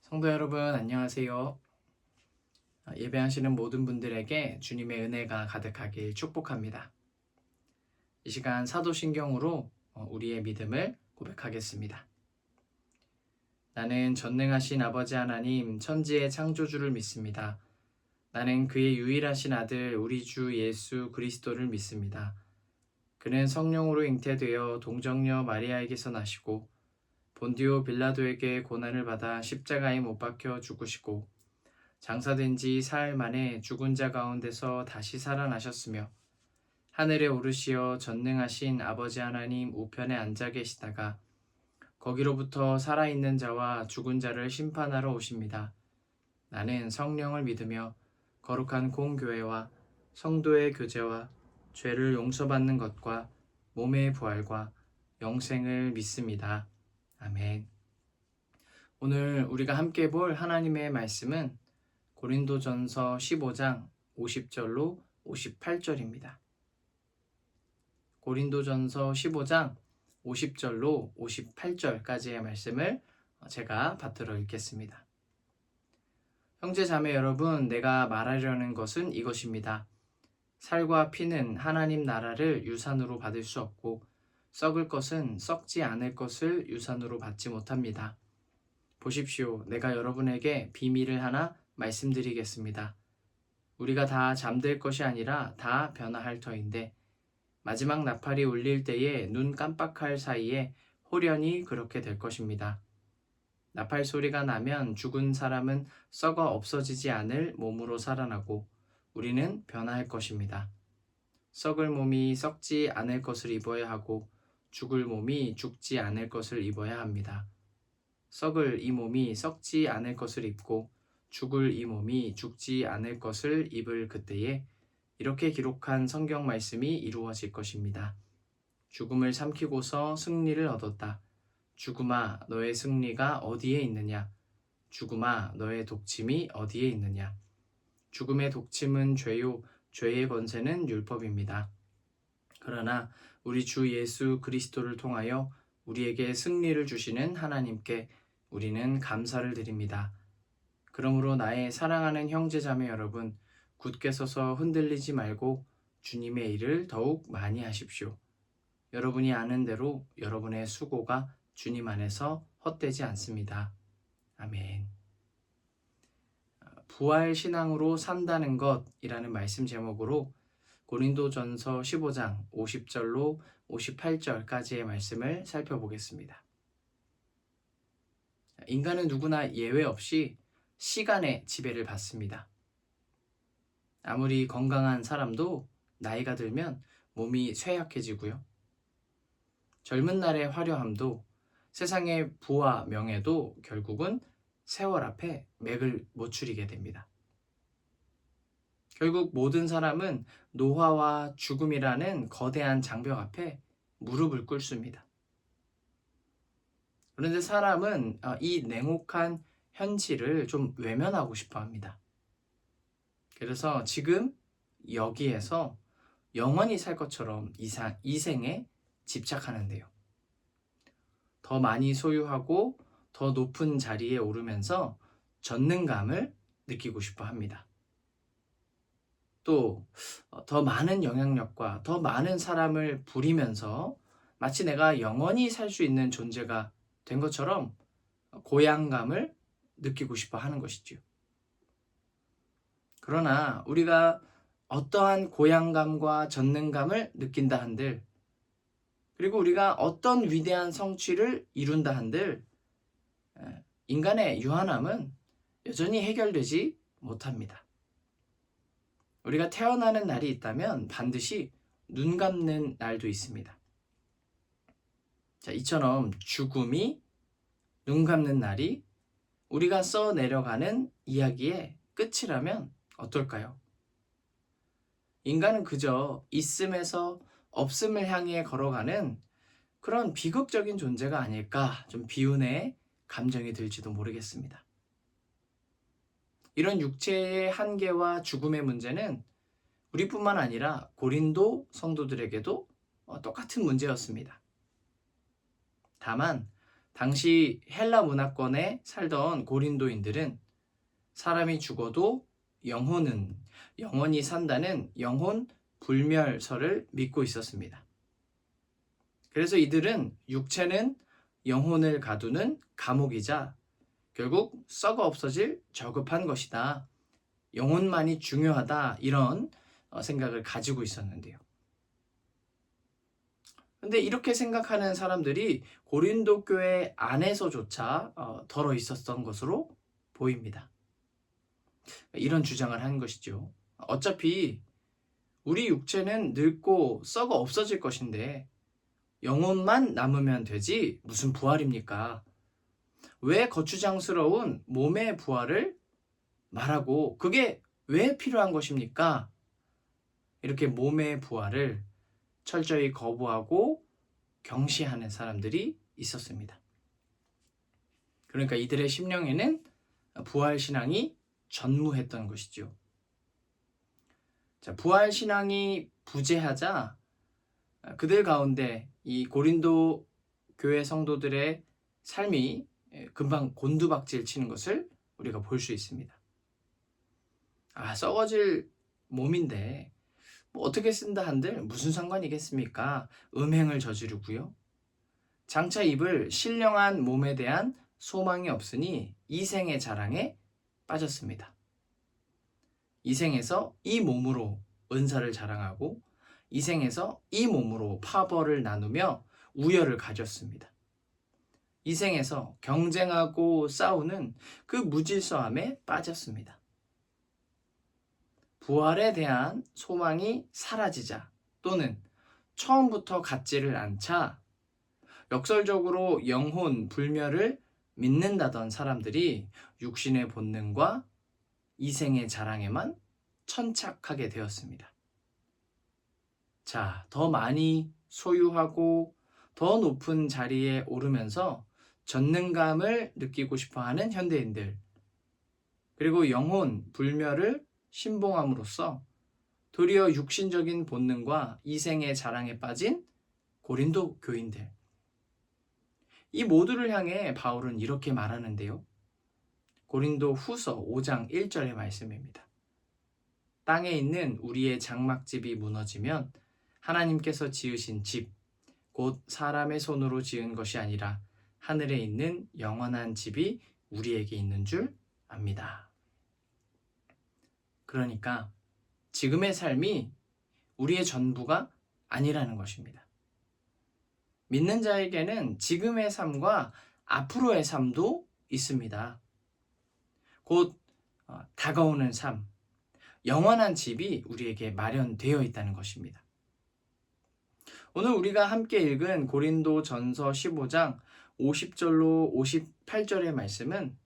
성도 여러분, 안녕하세요. 예배하시는 모든 분들에게 주님의 은혜가 가득하길 축복합니다. 이 시간 사도신경으로 우리의 믿음을 고백하겠습니다. 나는 전능하신 아버지 하나님, 천지의 창조주를 믿습니다. 나는 그의 유일하신 아들, 우리 주 예수 그리스도를 믿습니다. 그는 성령으로 잉태되어 동정녀 마리아에게서 나시고 본디오 빌라도에게 고난을 받아 십자가에 못 박혀 죽으시고 장사된 지 사흘 만에 죽은 자 가운데서 다시 살아나셨으며 하늘에 오르시어 전능하신 아버지 하나님 우편에 앉아 계시다가 거기로부터 살아있는 자와 죽은 자를 심판하러 오십니다. 나는 성령을 믿으며 거룩한 공교회와 성도의 교제와 죄를 용서받는 것과 몸의 부활과 영생을 믿습니다. 아멘. 오늘 우리가 함께 볼 하나님의 말씀은 고린도전서 15장 50절로 58절입니다. 고린도전서 15장 50절로 58절까지의 말씀을 제가 받들어 읽겠습니다. 형제 자매 여러분, 내가 말하려는 것은 이것입니다. 살과 피는 하나님 나라를 유산으로 받을 수 없고 썩을 것은 썩지 않을 것을 유산으로 받지 못합니다. 보십시오. 내가 여러분에게 비밀을 하나 말씀드리겠습니다. 우리가 다 잠들 것이 아니라 다 변화할 터인데 마지막 나팔이 울릴 때에 눈 깜빡할 사이에 호련히 그렇게 될 것입니다. 나팔 소리가 나면 죽은 사람은 썩어 없어지지 않을 몸으로 살아나고 우리는 변화할 것입니다. 썩을 몸이 썩지 않을 것을 입어야 하고 죽을 몸이 죽지 않을 것을 입어야 합니다. 썩을 이 몸이 썩지 않을 것을 입고 죽을 이 몸이 죽지 않을 것을 입을 그때에 이렇게 기록한 성경 말씀이 이루어질 것입니다. 죽음을 삼키고서 승리를 얻었다. 죽음아, 너의 승리가 어디에 있느냐? 죽음아, 너의 독침이 어디에 있느냐? 죽음의 독침은 죄요, 죄의 권세는 율법입니다. 그러나 우리 주 예수 그리스도를 통하여 우리에게 승리를 주시는 하나님께 우리는 감사를 드립니다. 그러므로 나의 사랑하는 형제자매 여러분, 굳게 서서 흔들리지 말고 주님의 일을 더욱 많이 하십시오. 여러분이 아는 대로 여러분의 수고가 주님 안에서 헛되지 않습니다. 아멘. 부활 신앙으로 산다는 것이라는 말씀 제목으로 고린도전서 15장 50절로 58절까지의 말씀을 살펴보겠습니다. 인간은 누구나 예외 없이 시간의 지배를 받습니다. 아무리 건강한 사람도 나이가 들면 몸이 쇠약해지고요. 젊은 날의 화려함도 세상의 부와 명예도 결국은 세월 앞에 맥을 못 추리게 됩니다. 결국 모든 사람은 노화와 죽음이라는 거대한 장벽 앞에 무릎을 꿇습니다. 그런데 사람은 이 냉혹한 현실을 좀 외면하고 싶어 합니다. 그래서 지금 여기에서 영원히 살 것처럼 이 생에 집착하는데요. 더 많이 소유하고 더 높은 자리에 오르면서 전능감을 느끼고 싶어 합니다. 또 더 많은 영향력과 더 많은 사람을 부리면서 마치 내가 영원히 살 수 있는 존재가 된 것처럼 고향감을 느끼고 싶어 하는 것이지요. 그러나 우리가 어떠한 고향감과 전능감을 느낀다 한들, 그리고 우리가 어떤 위대한 성취를 이룬다 한들 인간의 유한함은 여전히 해결되지 못합니다. 우리가 태어나는 날이 있다면 반드시 눈 감는 날도 있습니다. 자, 이처럼 죽음이 눈 감는 날이 우리가 써 내려가는 이야기의 끝이라면 어떨까요? 인간은 그저 있음에서 없음을 향해 걸어가는 그런 비극적인 존재가 아닐까, 좀 비운의 감정이 들지도 모르겠습니다. 이런 육체의 한계와 죽음의 문제는 우리뿐만 아니라 고린도 성도들에게도 똑같은 문제였습니다. 다만 당시 헬라 문화권에 살던 고린도인들은 사람이 죽어도 영혼은 영원히 산다는 영혼 불멸설을 믿고 있었습니다. 그래서 이들은 육체는 영혼을 가두는 감옥이자 결국 썩어 없어질 저급한 것이다. 영혼만이 중요하다. 이런 생각을 가지고 있었는데요. 근데 이렇게 생각하는 사람들이 고린도 교회 안에서조차 덜어 있었던 것으로 보입니다. 이런 주장을 하는 것이죠. 어차피 우리 육체는 늙고 썩어 없어질 것인데 영혼만 남으면 되지 무슨 부활입니까? 왜 거추장스러운 몸의 부활을 말하고 그게 왜 필요한 것입니까? 이렇게 몸의 부활을 철저히 거부하고 경시하는 사람들이 있었습니다. 그러니까 이들의 심령에는 부활신앙이 전무했던 것이죠. 자, 부활신앙이 부재하자 그들 가운데 이 고린도 교회 성도들의 삶이 금방 곤두박질 치는 것을 우리가 볼 수 있습니다. 썩어질 몸인데 뭐 어떻게 쓴다 한들 무슨 상관이겠습니까? 음행을 저지르고요. 장차 입을 신령한 몸에 대한 소망이 없으니 이생의 자랑에 빠졌습니다. 이생에서 이 몸으로 은사를 자랑하고 이생에서 이 몸으로 파벌을 나누며 우열을 가졌습니다. 이생에서 경쟁하고 싸우는 그 무질서함에 빠졌습니다. 부활에 대한 소망이 사라지자 또는 처음부터 갖지를 않자 역설적으로 영혼 불멸을 믿는다던 사람들이 육신의 본능과 이생의 자랑에만 천착하게 되었습니다. 자, 더 많이 소유하고 더 높은 자리에 오르면서 전능감을 느끼고 싶어하는 현대인들, 그리고 영혼 불멸을 신봉함으로써 도리어 육신적인 본능과 이생의 자랑에 빠진 고린도 교인들, 이 모두를 향해 바울은 이렇게 말하는데요. 고린도 후서 5장 1절의 말씀입니다. 땅에 있는 우리의 장막집이 무너지면 하나님께서 지으신 집, 곧 사람의 손으로 지은 것이 아니라 하늘에 있는 영원한 집이 우리에게 있는 줄 압니다. 그러니까 지금의 삶이 우리의 전부가 아니라는 것입니다. 믿는 자에게는 지금의 삶과 앞으로의 삶도 있습니다. 곧 다가오는 삶, 영원한 집이 우리에게 마련되어 있다는 것입니다. 오늘 우리가 함께 읽은 고린도 전서 15장 50절로 58절의 말씀은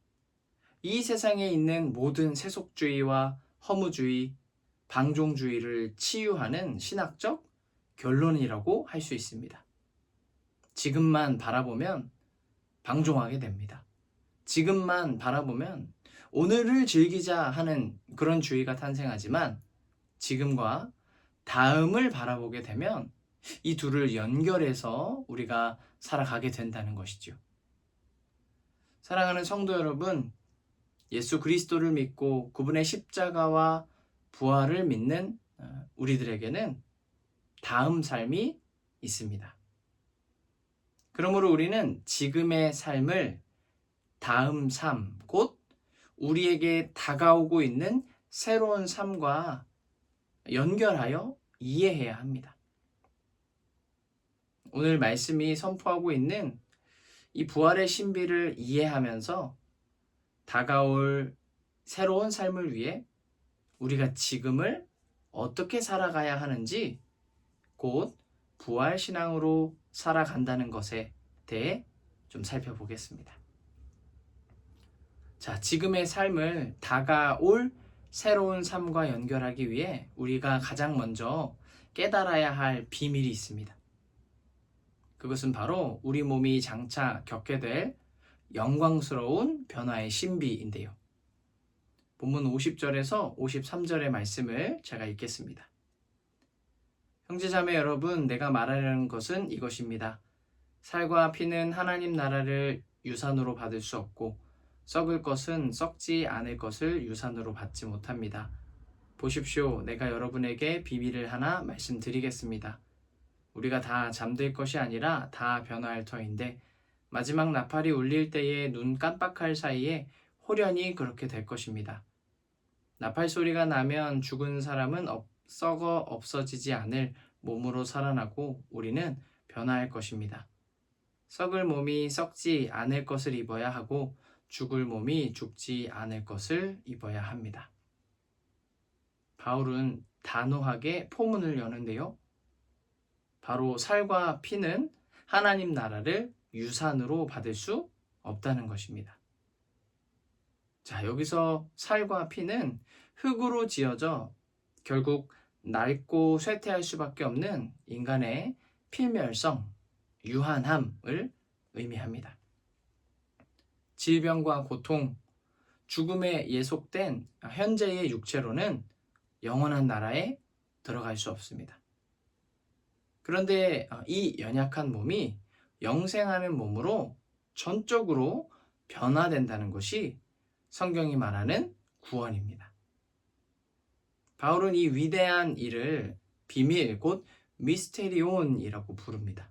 이 세상에 있는 모든 세속주의와 허무주의, 방종주의를 치유하는 신학적 결론이라고 할 수 있습니다. 지금만 바라보면 방종하게 됩니다. 지금만 바라보면 오늘을 즐기자 하는 그런 주의가 탄생하지만 지금과 다음을 바라보게 되면 이 둘을 연결해서 우리가 살아가게 된다는 것이죠. 사랑하는 성도 여러분, 예수 그리스도를 믿고 그분의 십자가와 부활을 믿는 우리들에게는 다음 삶이 있습니다. 그러므로 우리는 지금의 삶을 다음 삶, 곧 우리에게 다가오고 있는 새로운 삶과 연결하여 이해해야 합니다. 오늘 말씀이 선포하고 있는 이 부활의 신비를 이해하면서 다가올 새로운 삶을 위해 우리가 지금을 어떻게 살아가야 하는지, 곧 부활신앙으로 살아간다는 것에 대해 좀 살펴보겠습니다. 자, 지금의 삶을 다가올 새로운 삶과 연결하기 위해 우리가 가장 먼저 깨달아야 할 비밀이 있습니다. 그것은 바로 우리 몸이 장차 겪게 될 영광스러운 변화의 신비인데요. 본문 50절에서 53절의 말씀을 제가 읽겠습니다. 형제자매 여러분, 내가 말하려는 것은 이것입니다. 살과 피는 하나님 나라를 유산으로 받을 수 없고 썩을 것은 썩지 않을 것을 유산으로 받지 못합니다. 보십시오. 내가 여러분에게 비밀을 하나 말씀드리겠습니다. 우리가 다 잠들 것이 아니라 다 변화할 터인데 마지막 나팔이 울릴 때에 눈 깜빡할 사이에 호련히 그렇게 될 것입니다. 나팔 소리가 나면 죽은 사람은 썩어 없어지지 않을 몸으로 살아나고 우리는 변화할 것입니다. 썩을 몸이 썩지 않을 것을 입어야 하고 죽을 몸이 죽지 않을 것을 입어야 합니다. 바울은 단호하게 포문을 여는데요. 바로 살과 피는 하나님 나라를 유산으로 받을 수 없다는 것입니다. 자, 여기서 살과 피는 흙으로 지어져 결국 낡고 쇠퇴할 수밖에 없는 인간의 필멸성, 유한함을 의미합니다. 질병과 고통, 죽음에 예속된 현재의 육체로는 영원한 나라에 들어갈 수 없습니다. 그런데 이 연약한 몸이 영생하는 몸으로 전적으로 변화된다는 것이 성경이 말하는 구원입니다. 바울은 이 위대한 일을 비밀, 곧 미스테리온이라고 부릅니다.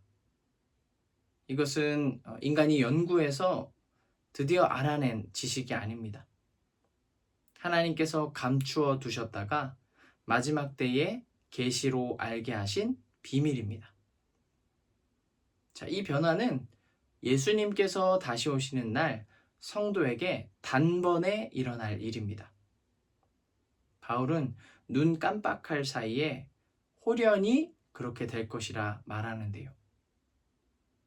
이것은 인간이 연구해서 드디어 알아낸 지식이 아닙니다. 하나님께서 감추어 두셨다가 마지막 때에 계시로 알게 하신 비밀입니다. 자, 이 변화는 예수님께서 다시 오시는 날 성도에게 단번에 일어날 일입니다. 바울은 눈 깜빡할 사이에 호련히 그렇게 될 것이라 말하는데요.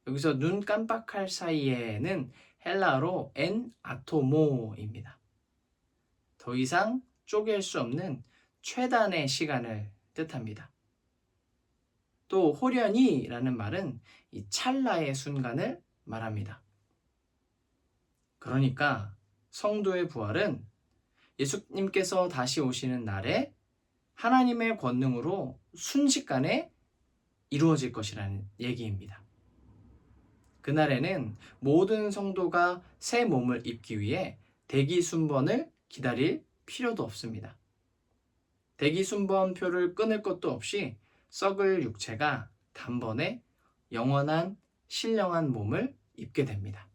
여기서 눈 깜빡할 사이에는 헬라어로 엔 아토모입니다. 더 이상 쪼갤 수 없는 최단의 시간을 뜻합니다. 또 호련히라는 말은 이 찰나의 순간을 말합니다. 그러니까 성도의 부활은 예수님께서 다시 오시는 날에 하나님의 권능으로 순식간에 이루어질 것이라는 얘기입니다. 그날에는 모든 성도가 새 몸을 입기 위해 대기순번을 기다릴 필요도 없습니다. 대기순번표를 끊을 것도 없이 썩을 육체가 단번에 영원한 신령한 몸을 입게 됩니다.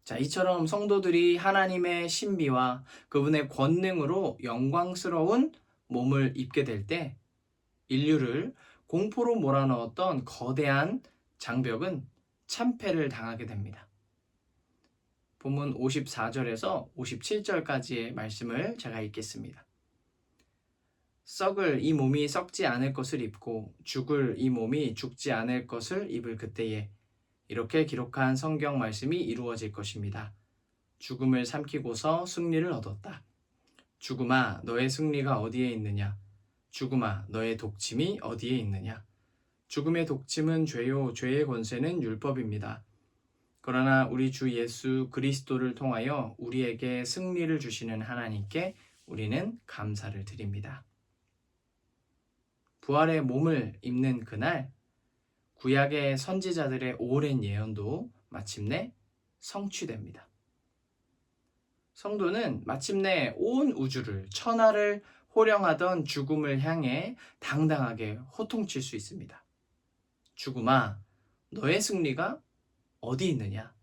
자, 이처럼 성도들이 하나님의 신비와 그분의 권능으로 영광스러운 몸을 입게 될 때 인류를 공포로 몰아넣었던 거대한 장벽은 참패를 당하게 됩니다. 본문 54절에서 57절까지의 말씀을 제가 읽겠습니다. 썩을 이 몸이 썩지 않을 것을 입고 죽을 이 몸이 죽지 않을 것을 입을 그때에 이렇게 기록한 성경 말씀이 이루어질 것입니다. 죽음을 삼키고서 승리를 얻었다. 죽음아, 너의 승리가 어디에 있느냐? 죽음아, 너의 독침이 어디에 있느냐? 죽음의 독침은 죄요, 죄의 권세는 율법입니다. 그러나 우리 주 예수 그리스도를 통하여 우리에게 승리를 주시는 하나님께 우리는 감사를 드립니다. 부활의 몸을 입는 그날, 구약의 선지자들의 오랜 예언도 마침내 성취됩니다. 성도는 마침내 온 우주를, 천하를 호령하던 죽음을 향해 당당하게 호통칠 수 있습니다. 죽음아, 너의 승리가 어디 있느냐?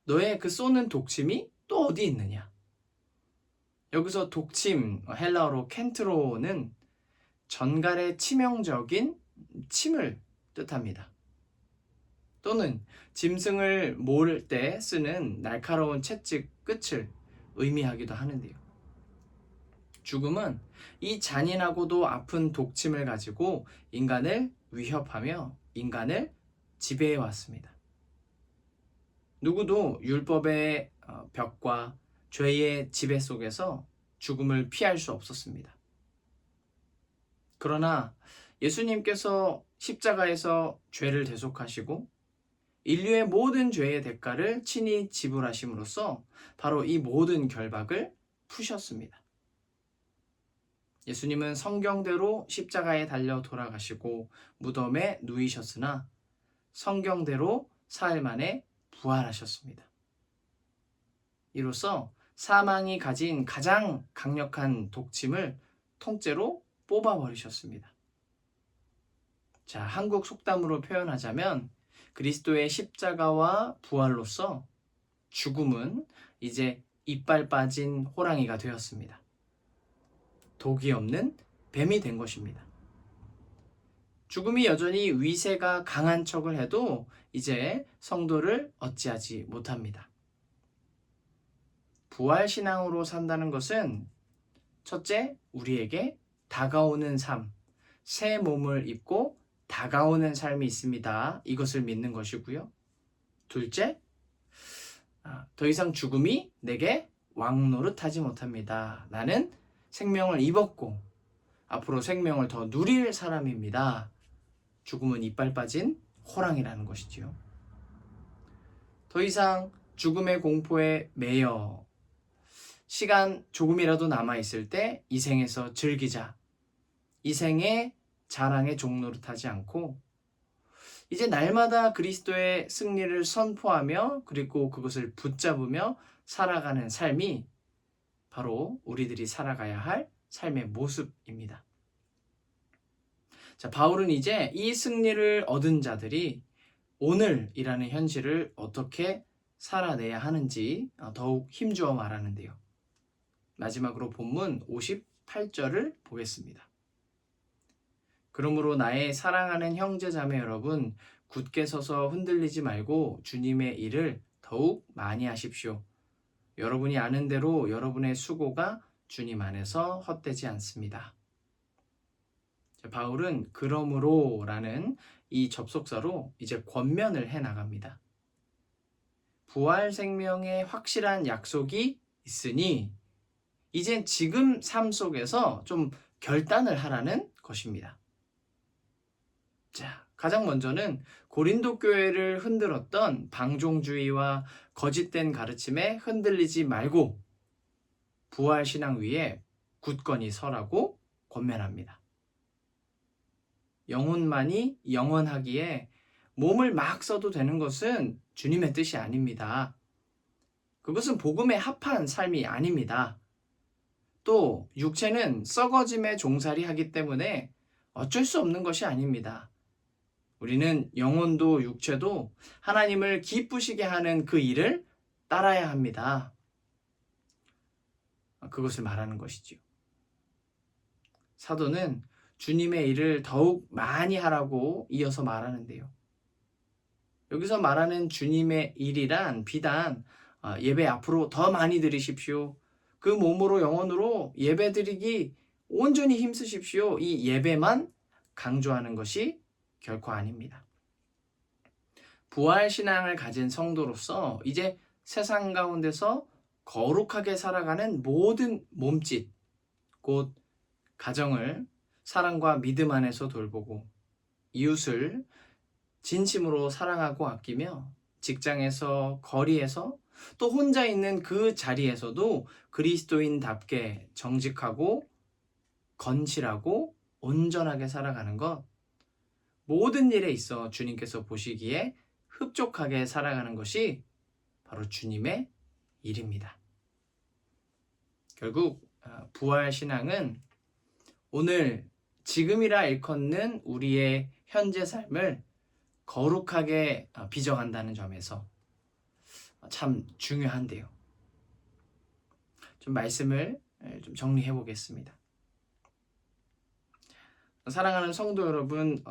너의 그 쏘는 독침이 또 어디 있느냐? 여기서 독침, 헬라어로 켄트로는 전갈의 치명적인 침을 뜻합니다. 또는 짐승을 몰 때 쓰는 날카로운 채찍 끝을 의미하기도 하는데요. 죽음은 이 잔인하고도 아픈 독침을 가지고 인간을 위협하며 인간을 지배해 왔습니다. 누구도 율법의 벽과 죄의 지배 속에서 죽음을 피할 수 없었습니다. 그러나 예수님께서 십자가에서 죄를 대속하시고 인류의 모든 죄의 대가를 친히 지불하심으로써 바로 이 모든 결박을 푸셨습니다. 예수님은 성경대로 십자가에 달려 돌아가시고 무덤에 누이셨으나 성경대로 사흘 만에 부활하셨습니다. 이로써 사망이 가진 가장 강력한 독침을 통째로 뽑아버리셨습니다. 자, 한국 속담으로 표현하자면 그리스도의 십자가와 부활로서 죽음은 이제 이빨 빠진 호랑이가 되었습니다. 독이 없는 뱀이 된 것입니다. 죽음이 여전히 위세가 강한 척을 해도 이제 성도를 어찌하지 못합니다. 부활신앙으로 산다는 것은 첫째, 우리에게 다가오는 삶, 새 몸을 입고 다가오는 삶이 있습니다. 이것을 믿는 것이고요. 둘째, 더 이상 죽음이 내게 왕노릇하지 못합니다. 나는 생명을 입었고 앞으로 생명을 더 누릴 사람입니다. 죽음은 이빨 빠진 호랑이라는 것이지요. 더 이상 죽음의 공포에 매여 시간 조금이라도 남아있을 때 이 생에서 즐기자. 이 생의 자랑에 종노릇하지 않고 이제 날마다 그리스도의 승리를 선포하며 그리고 그것을 붙잡으며 살아가는 삶이 바로 우리들이 살아가야 할 삶의 모습입니다. 자, 바울은 이제 이 승리를 얻은 자들이 오늘이라는 현실을 어떻게 살아내야 하는지 더욱 힘주어 말하는데요. 마지막으로 본문 58절을 보겠습니다. 그러므로 나의 사랑하는 형제 자매 여러분, 굳게 서서 흔들리지 말고 주님의 일을 더욱 많이 하십시오. 여러분이 아는 대로 여러분의 수고가 주님 안에서 헛되지 않습니다. 바울은 그러므로 라는 이 접속사로 이제 권면을 해 나갑니다. 부활 생명의 확실한 약속이 있으니 이젠 지금 삶 속에서 좀 결단을 하라는 것입니다. 자, 가장 먼저는 고린도 교회를 흔들었던 방종주의와 거짓된 가르침에 흔들리지 말고 부활 신앙 위에 굳건히 서라고 권면합니다. 영혼만이 영원하기에 몸을 막 써도 되는 것은 주님의 뜻이 아닙니다. 그것은 복음에 합한 삶이 아닙니다. 또 육체는 썩어짐에 종살이하기 때문에 어쩔 수 없는 것이 아닙니다. 우리는 영혼도 육체도 하나님을 기쁘시게 하는 그 일을 따라야 합니다. 그것을 말하는 것이지요. 사도는 주님의 일을 더욱 많이 하라고 이어서 말하는데요. 여기서 말하는 주님의 일이란 비단 예배 앞으로 더 많이 드리십시오. 그 몸으로 영혼으로 예배 드리기 온전히 힘쓰십시오. 이 예배만 강조하는 것이 결코 아닙니다. 부활 신앙을 가진 성도로서 이제 세상 가운데서 거룩하게 살아가는 모든 몸짓, 곧 가정을 사랑과 믿음 안에서 돌보고 이웃을 진심으로 사랑하고 아끼며 직장에서 거리에서 또 혼자 있는 그 자리에서도 그리스도인답게 정직하고 건실하고 온전하게 살아가는 것, 모든 일에 있어 주님께서 보시기에 흡족하게 살아가는 것이 바로 주님의 일입니다. 결국 부활 신앙은 오늘 지금이라 일컫는 우리의 현재 삶을 거룩하게 빚어간다는 점에서 참 중요한데요. 좀 말씀을 좀 정리해 보겠습니다. 사랑하는 성도 여러분,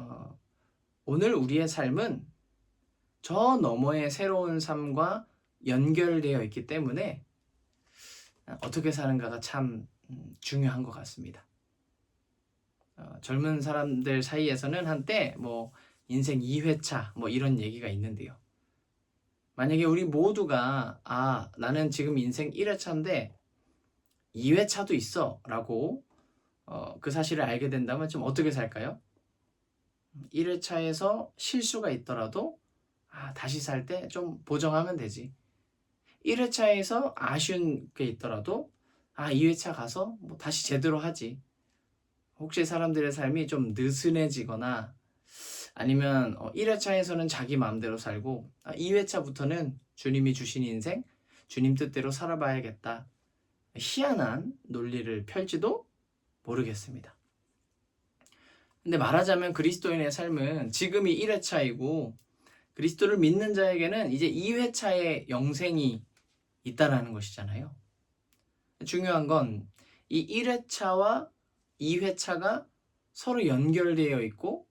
오늘 우리의 삶은 저 너머의 새로운 삶과 연결되어 있기 때문에 어떻게 사는가가 참 중요한 것 같습니다. 젊은 사람들 사이에서는 한때 인생 2회차 이런 얘기가 있는데요. 만약에 우리 모두가 나는 지금 인생 1회차인데 2회차도 있어 라고 그 사실을 알게 된다면 좀 어떻게 살까요? 1회차에서 실수가 있더라도 다시 살 때 좀 보정하면 되지. 1회차에서 아쉬운 게 있더라도 2회차 가서 다시 제대로 하지. 혹시 사람들의 삶이 좀 느슨해지거나 아니면 1회차에서는 자기 마음대로 살고 2회차부터는 주님이 주신 인생, 주님 뜻대로 살아봐야겠다. 희한한 논리를 펼지도 모르겠습니다. 근데 말하자면 그리스도인의 삶은 지금이 1회차이고 그리스도를 믿는 자에게는 이제 2회차의 영생이 있다라는 것이잖아요. 중요한 건 이 1회차와 2회차가 서로 연결되어 있고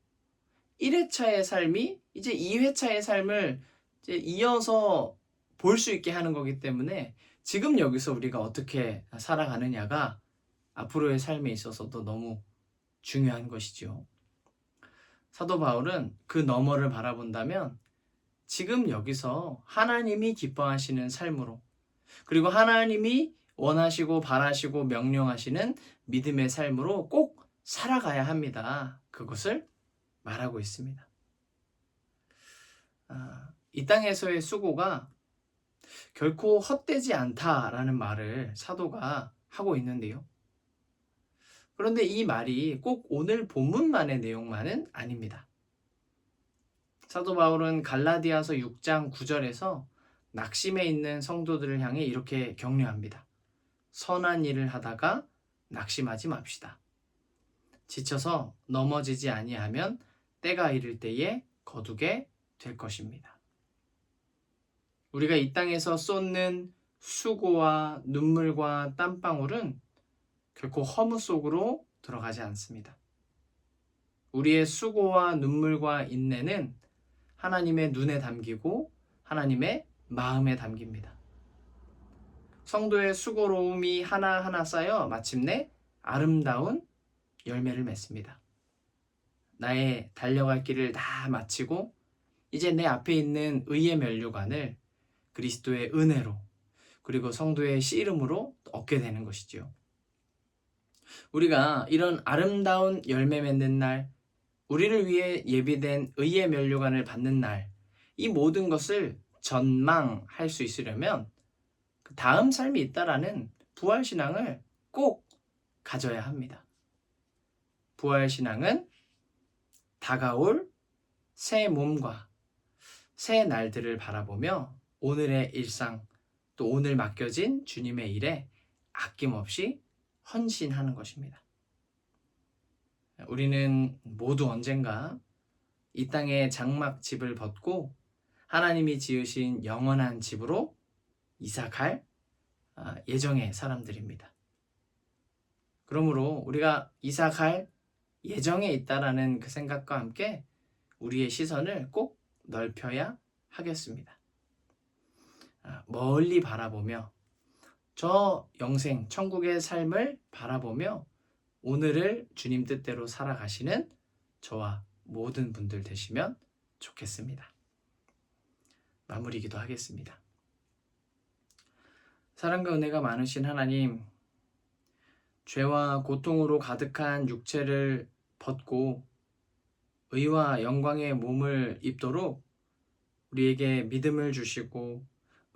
1회차의 삶이 이제 2회차의 삶을 이제 이어서 볼 수 있게 하는 거기 때문에 지금 여기서 우리가 어떻게 살아가느냐가 앞으로의 삶에 있어서도 너무 중요한 것이죠. 사도 바울은 그 너머를 바라본다면 지금 여기서 하나님이 기뻐하시는 삶으로 그리고 하나님이 원하시고 바라시고 명령하시는 믿음의 삶으로 꼭 살아가야 합니다. 그것을 말하고 있습니다. 이 땅에서의 수고가 결코 헛되지 않다라는 말을 사도가 하고 있는데요. 그런데 이 말이 꼭 오늘 본문만의 내용만은 아닙니다. 사도 바울은 갈라디아서 6장 9절에서 낙심해 있는 성도들을 향해 이렇게 격려합니다. 선한 일을 하다가 낙심하지 맙시다. 지쳐서 넘어지지 아니하면 때가 이를 때에 거두게 될 것입니다. 우리가 이 땅에서 쏟는 수고와 눈물과 땀방울은 결코 허무 속으로 들어가지 않습니다. 우리의 수고와 눈물과 인내는 하나님의 눈에 담기고 하나님의 마음에 담깁니다. 성도의 수고로움이 하나하나 쌓여 마침내 아름다운 열매를 맺습니다. 나의 달려갈 길을 다 마치고 이제 내 앞에 있는 의의 면류관을 그리스도의 은혜로 그리고 성도의 씨름으로 얻게 되는 것이지요. 우리가 이런 아름다운 열매 맺는 날, 우리를 위해 예비된 의의 면류관을 받는 날, 이 모든 것을 전망할 수 있으려면 그 다음 삶이 있다라는 부활신앙을 꼭 가져야 합니다. 부활신앙은 다가올 새 몸과 새 날들을 바라보며 오늘의 일상, 또 오늘 맡겨진 주님의 일에 아낌없이 헌신하는 것입니다. 우리는 모두 언젠가 이 땅의 장막집을 벗고 하나님이 지으신 영원한 집으로 이사갈 예정의 사람들입니다. 그러므로 우리가 이사갈 예정에 있다라는 그 생각과 함께 우리의 시선을 꼭 넓혀야 하겠습니다. 멀리 바라보며 저 영생, 천국의 삶을 바라보며 오늘을 주님 뜻대로 살아가시는 저와 모든 분들 되시면 좋겠습니다. 마무리 기도하겠습니다. 사랑과 은혜가 많으신 하나님, 죄와 고통으로 가득한 육체를 벗고 의와 영광의 몸을 입도록 우리에게 믿음을 주시고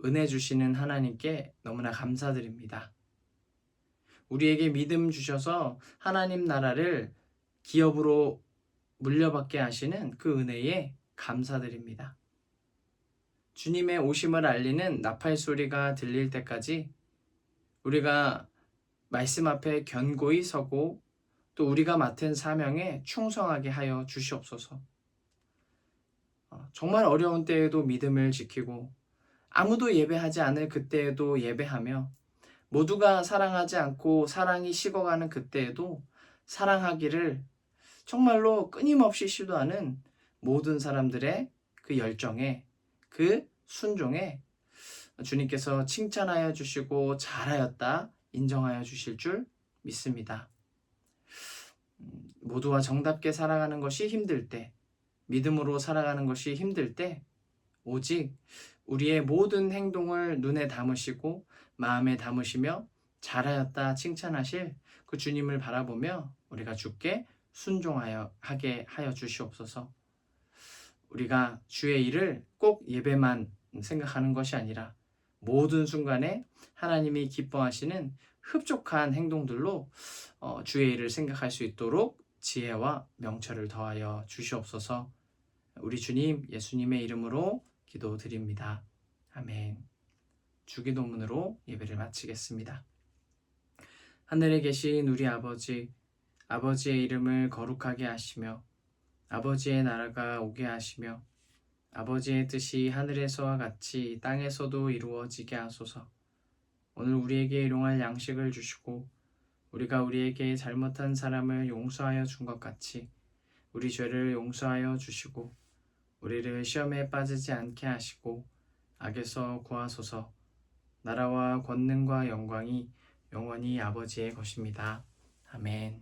은혜 주시는 하나님께 너무나 감사드립니다. 우리에게 믿음 주셔서 하나님 나라를 기업으로 물려받게 하시는 그 은혜에 감사드립니다. 주님의 오심을 알리는 나팔 소리가 들릴 때까지 우리가 말씀 앞에 견고히 서고 또 우리가 맡은 사명에 충성하게 하여 주시옵소서. 정말 어려운 때에도 믿음을 지키고 아무도 예배하지 않을 그때에도 예배하며 모두가 사랑하지 않고 사랑이 식어가는 그때에도 사랑하기를 정말로 끊임없이 시도하는 모든 사람들의 그 열정에 그 순종에 주님께서 칭찬하여 주시고 잘하였다 인정하여 주실 줄 믿습니다. 모두와 정답게 살아가는 것이 힘들 때, 믿음으로 살아가는 것이 힘들 때 오직 우리의 모든 행동을 눈에 담으시고 마음에 담으시며 잘하였다 칭찬하실 그 주님을 바라보며 우리가 주께 순종하여 하게 하여 주시옵소서. 우리가 주의 일을 꼭 예배만 생각하는 것이 아니라 모든 순간에 하나님이 기뻐하시는 흡족한 행동들로 주의 일을 생각할 수 있도록 지혜와 명철을 더하여 주시옵소서. 우리 주님 예수님의 이름으로 기도드립니다. 아멘. 주기도문으로 예배를 마치겠습니다. 하늘에 계신 우리 아버지, 아버지의 이름을 거룩하게 하시며 아버지의 나라가 오게 하시며 아버지의 뜻이 하늘에서와 같이 땅에서도 이루어지게 하소서. 오늘 우리에게 일용할 양식을 주시고 우리가 우리에게 잘못한 사람을 용서하여 준 것 같이 우리 죄를 용서하여 주시고 우리를 시험에 빠지지 않게 하시고 악에서 구하소서. 나라와 권능과 영광이 영원히 아버지의 것입니다. 아멘.